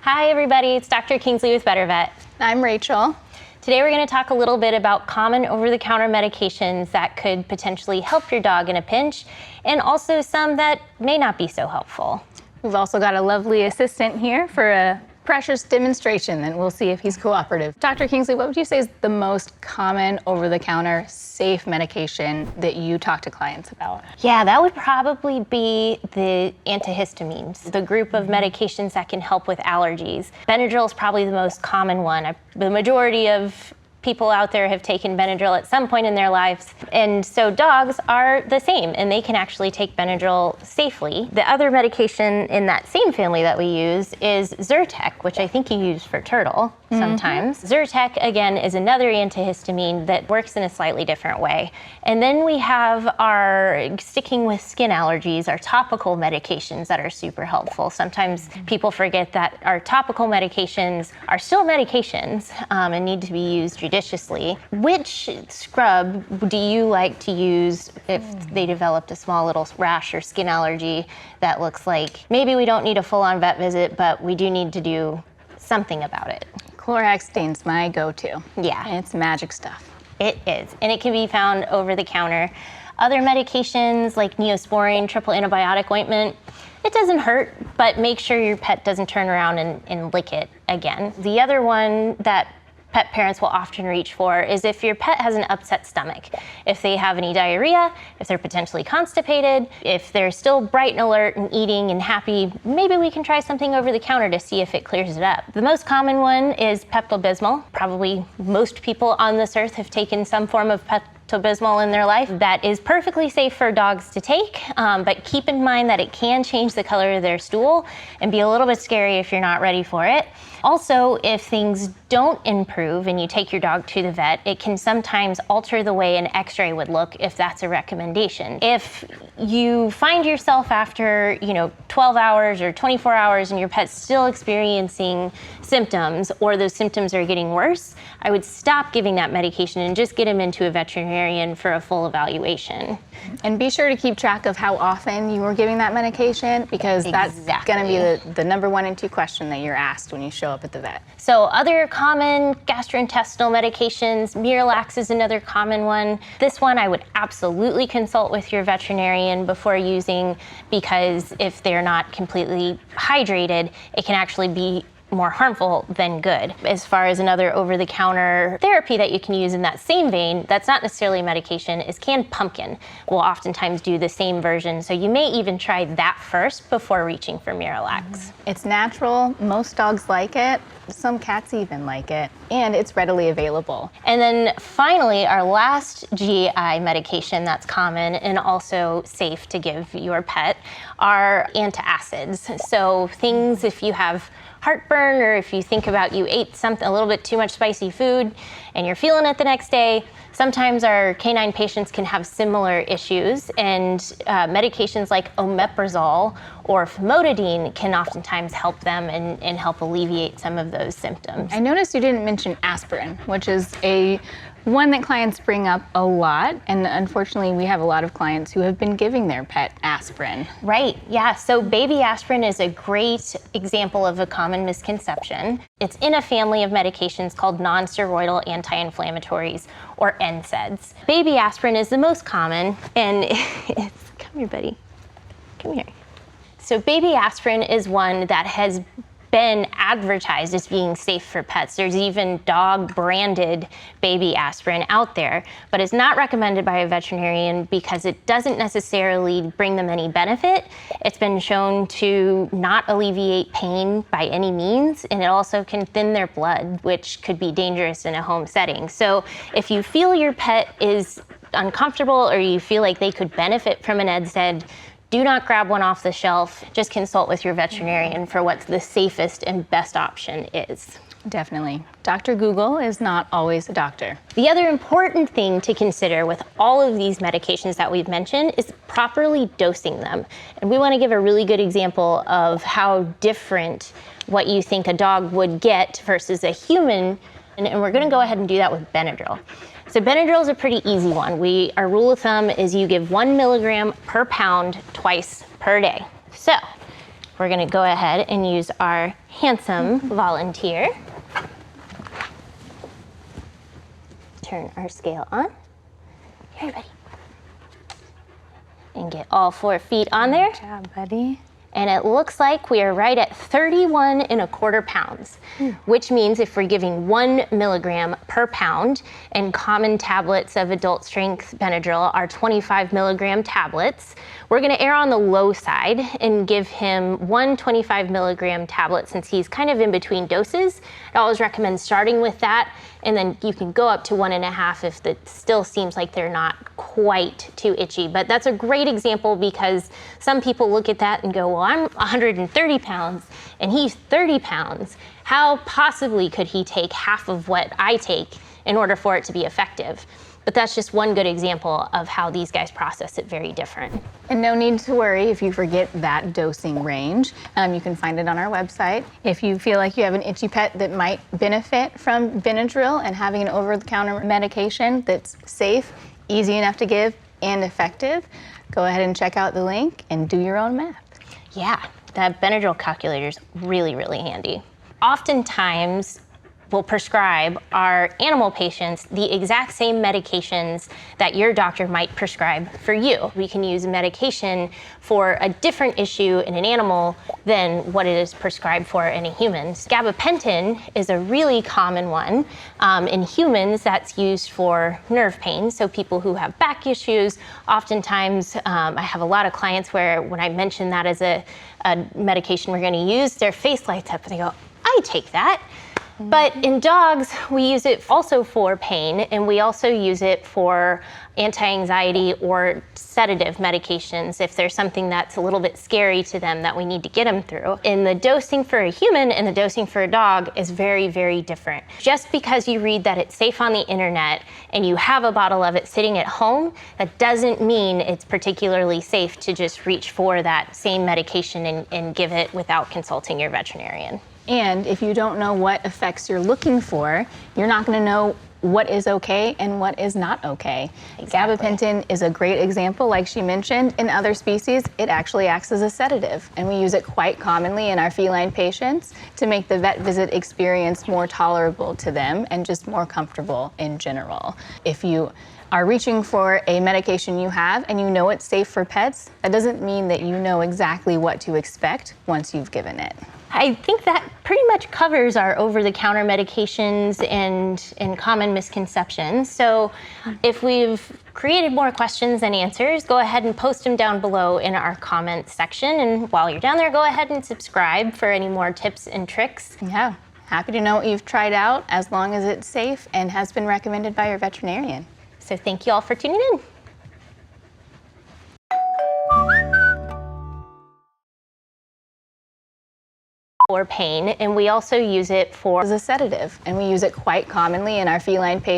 Hi everybody, it's Dr. Kingsley with BetterVet. I'm Rachel. Today we're going to talk a little bit about common over-the-counter medications that could potentially help your dog in a pinch, and also some that may not be so helpful. We've also got a lovely assistant here for a precious demonstration, and we'll see if he's cooperative. Dr. Kingsley, what would you say is the most common over-the-counter safe medication that you talk to clients about? Yeah, that would probably be the antihistamines, the group of medications that can help with allergies. Benadryl is probably the most common one. The majority of people out there have taken Benadryl at some point in their lives, and so dogs are the same, and they can actually take Benadryl safely. The other medication in that same family that we use is Zyrtec, which I think you use for turtle sometimes. Zyrtec, again, is another antihistamine that works in a slightly different way. And then we have our, sticking with skin allergies, our topical medications that are super helpful. Sometimes people forget that our topical medications are still medications and need to be used judiciously. Which scrub do you like to use if they developed a small little rash or skin allergy that looks like maybe we don't need a full-on vet visit, but we do need to do something about it? Chlorhexadine's my go-to. Yeah. It's magic stuff. It is, and it can be found over the counter. Other medications like Neosporin, triple antibiotic ointment, it doesn't hurt, but make sure your pet doesn't turn around and lick it again. The other one that pet parents will often reach for is if your pet has an upset stomach. If they have any diarrhea, if they're potentially constipated, if they're still bright and alert and eating and happy, maybe we can try something over the counter to see if it clears it up. The most common one is Pepto-Bismol. Probably most people on this earth have taken some form of Pepto-Bismol in their life. That is perfectly safe for dogs to take, but keep in mind that it can change the color of their stool and be a little bit scary if you're not ready for it. Also, if things don't improve and you take your dog to the vet, it can sometimes alter the way an x-ray would look if that's a recommendation. If you find yourself after 12 hours or 24 hours and your pet's still experiencing symptoms, or those symptoms are getting worse, I would stop giving that medication and just get him into a veterinarian for a full evaluation. And be sure to keep track of how often you are giving that medication, because that's going to be the number 1 and 2 question that you're asked when you show up at the vet. So other common gastrointestinal medications, Miralax is another common one. This one I would absolutely consult with your veterinarian before using, because if they're not completely hydrated, it can actually be more harmful than good. As far as another over-the-counter therapy that you can use in that same vein, that's not necessarily a medication, is canned pumpkin. We'll oftentimes do the same version, so you may even try that first before reaching for Miralax. It's natural, most dogs like it, some cats even like it, and it's readily available. And then finally, our last GI medication that's common and also safe to give your pet are antacids. So things, if you have heartburn, or if you think about you ate something a little bit too much spicy food and you're feeling it the next day, sometimes our canine patients can have similar issues, and medications like omeprazole or famotidine can oftentimes help them and help alleviate some of those symptoms. I noticed you didn't mention aspirin, which is one that clients bring up a lot, and unfortunately we have a lot of clients who have been giving their pet aspirin. Right, yeah, so baby aspirin is a great example of a common misconception. It's in a family of medications called non-steroidal anti-inflammatories, or NSAIDs. Baby aspirin is the most common, and come here, buddy, come here. So baby aspirin is one that has been advertised as being safe for pets. There's even dog-branded baby aspirin out there, but it's not recommended by a veterinarian because it doesn't necessarily bring them any benefit. It's been shown to not alleviate pain by any means, and it also can thin their blood, which could be dangerous in a home setting. So if you feel your pet is uncomfortable or you feel like they could benefit from an NSAID, do not grab one off the shelf. Just consult with your veterinarian for what the safest and best option is. Definitely. Dr. Google is not always a doctor. The other important thing to consider with all of these medications that we've mentioned is properly dosing them. And we want to give a really good example of how different what you think a dog would get versus a human. And we're going to go ahead and do that with Benadryl. So Benadryl is a pretty easy one. Our rule of thumb is you give 1 milligram per pound twice per day. So we're gonna go ahead and use our handsome volunteer. Turn our scale on. Here, buddy. And get all 4 feet on there. Good job, buddy. And it looks like we are right at 31¼ pounds, which means if we're giving 1 milligram per pound, and common tablets of adult strength Benadryl are 25 milligram tablets, we're gonna err on the low side and give him 1 25 milligram tablet since he's kind of in between doses. I always recommend starting with that, and then you can go up to 1.5 if it still seems like they're not quite too itchy. But that's a great example because some people look at that and go, well, I'm 130 pounds and he's 30 pounds. How possibly could he take half of what I take in order for it to be effective? But that's just one good example of how these guys process it very different. And no need to worry if you forget that dosing range. You can find it on our website. If you feel like you have an itchy pet that might benefit from Benadryl and having an over-the-counter medication that's safe, easy enough to give, and effective, go ahead and check out the link and do your own math. Yeah, that Benadryl calculator is really, really handy. Oftentimes, we'll prescribe our animal patients the exact same medications that your doctor might prescribe for you. We can use medication for a different issue in an animal than what it is prescribed for in a human. Gabapentin is a really common one. In humans, that's used for nerve pain. So people who have back issues, oftentimes I have a lot of clients where when I mention that as a medication we're gonna use, their face lights up and they go, I take that. But in dogs, we use it also for pain, and we also use it for anti-anxiety or sedative medications if there's something that's a little bit scary to them that we need to get them through. And the dosing for a human and the dosing for a dog is very, very different. Just because you read that it's safe on the internet and you have a bottle of it sitting at home, that doesn't mean it's particularly safe to just reach for that same medication and give it without consulting your veterinarian. And if you don't know what effects you're looking for, you're not going to know what is okay and what is not okay. Exactly. Gabapentin is a great example, like she mentioned. In other species, it actually acts as a sedative, and we use it quite commonly in our feline patients to make the vet visit experience more tolerable to them and just more comfortable in general. If you are reaching for a medication you have and you know it's safe for pets, that doesn't mean that you know exactly what to expect once you've given it. I think that pretty much covers our over-the-counter medications and common misconceptions. So if we've created more questions than answers, go ahead and post them down below in our comments section. And while you're down there, go ahead and subscribe for any more tips and tricks. Yeah, happy to know what you've tried out as long as it's safe and has been recommended by your veterinarian. So thank you all for tuning in. For pain, and we also use it for As a sedative, and we use it quite commonly in our feline patients.